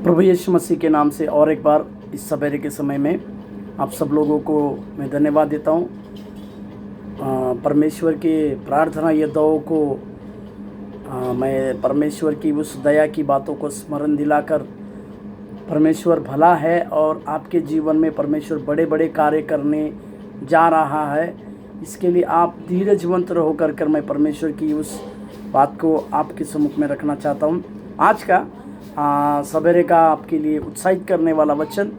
प्रभु यीशु मसीह के नाम से और एक बार इस सवेरे के समय में आप सब लोगों को मैं धन्यवाद देता हूँ। परमेश्वर के प्रार्थना ये दुआओं को मैं परमेश्वर की उस दया की बातों को स्मरण दिलाकर, परमेश्वर भला है और आपके जीवन में परमेश्वर बड़े बड़े कार्य करने जा रहा है, इसके लिए आप धीरजवंत रहो कर मैं परमेश्वर की उस बात को आपके सम्मुख में रखना चाहता हूँ। आज का सवेरे का आपके लिए उत्साहित करने वाला वचन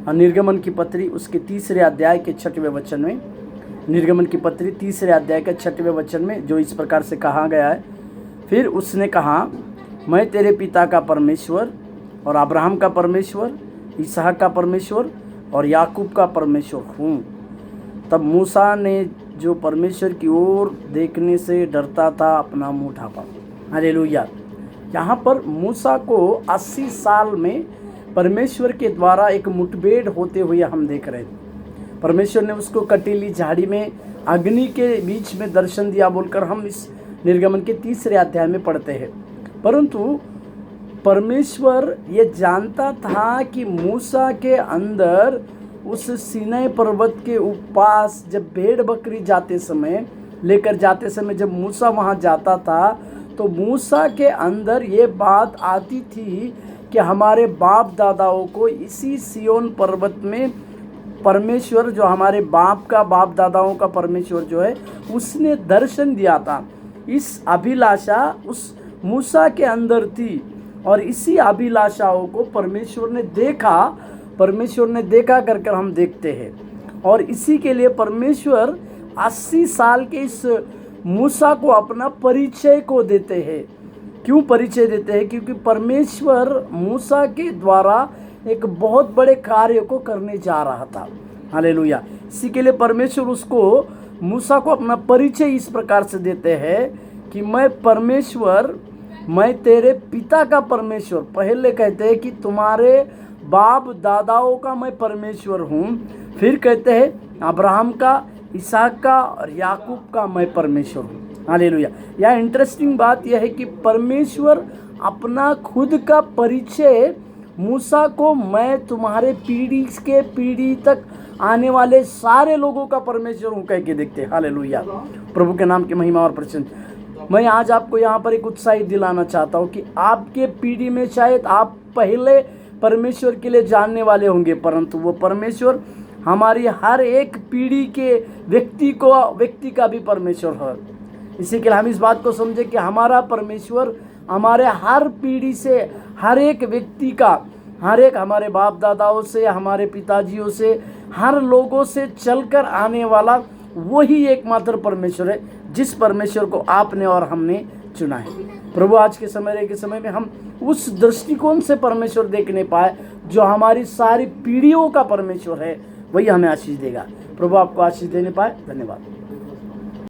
निर्गमन की पत्री उसके 3 अध्याय के 6वें वचन में, निर्गमन की पत्री 3 अध्याय के 6वें वचन में जो इस प्रकार से कहा गया है, फिर उसने कहा, मैं तेरे पिता का परमेश्वर और अब्राहम का परमेश्वर, इसहाक का परमेश्वर और याकूब का परमेश्वर हूँ। तब मूसा ने जो परमेश्वर की ओर देखने से डरता था अपना मुँह ढांपा। हालेलुया। यहाँ पर मूसा को 80 साल में परमेश्वर के द्वारा एक मुठभेड़ होते हुए हम देख रहे थे। परमेश्वर ने उसको कटीली झाड़ी में अग्नि के बीच में दर्शन दिया बोलकर हम इस निर्गमन के 3 अध्याय में पढ़ते हैं। परंतु परमेश्वर ये जानता था कि मूसा के अंदर उस सीनै पर्वत के पास जब भेड़ बकरी लेकर जाते समय जब मूसा वहाँ जाता था तो मूसा के अंदर ये बात आती थी कि हमारे बाप दादाओं को इसी सिय्योन पर्वत में परमेश्वर, जो हमारे बाप दादाओं का परमेश्वर जो है, उसने दर्शन दिया था। इस अभिलाषा उस मूसा के अंदर थी और इसी अभिलाषाओं को परमेश्वर ने देखा कर हम देखते हैं। और इसी के लिए परमेश्वर 80 साल के इस मूसा को अपना परिचय को देते हैं। क्यों परिचय देते हैं? क्योंकि परमेश्वर मूसा के द्वारा एक बहुत बड़े कार्य को करने जा रहा था। हालेलुया। इसी के लिए परमेश्वर उसको, मूसा को अपना परिचय इस प्रकार से देते हैं कि मैं परमेश्वर, मैं तेरे पिता का परमेश्वर। पहले कहते हैं कि तुम्हारे बाप दादाओं का मैं परमेश्वर हूँ, फिर कहते हैं अब्राहम का, इसहाक का और याकूब का मैं परमेश्वर हूँ। हालेलुया। यह इंटरेस्टिंग बात यह है कि परमेश्वर अपना खुद का परिचय मूसा को, मैं तुम्हारे पीढ़ी तक आने वाले सारे लोगों का परमेश्वर हूँ कह के देखते हैं। हालेलुया। प्रभु के नाम की महिमा और प्रशंसा। मैं आज आपको यहाँ पर एक उत्साहित दिलाना चाहता हूँ कि आपके पीढ़ी में शायद आप पहले परमेश्वर के लिए जानने वाले होंगे, परंतु वो परमेश्वर हमारी हर एक पीढ़ी के व्यक्ति का भी परमेश्वर है। इसी के लिए हम इस बात को समझे कि हमारा परमेश्वर हमारे हर पीढ़ी से, हर एक व्यक्ति का, हर एक हमारे बाप दादाओं से, हमारे पिताजियों से, हर लोगों से चलकर आने वाला वही एकमात्र परमेश्वर है, जिस परमेश्वर को आपने और हमने चुना है। प्रभु आज के समय में हम उस दृष्टिकोण से परमेश्वर देखने पाए जो हमारी सारी पीढ़ियों का परमेश्वर है, वही हमें आशीष देगा। प्रभु आपको आशीष देने पाए। धन्यवाद।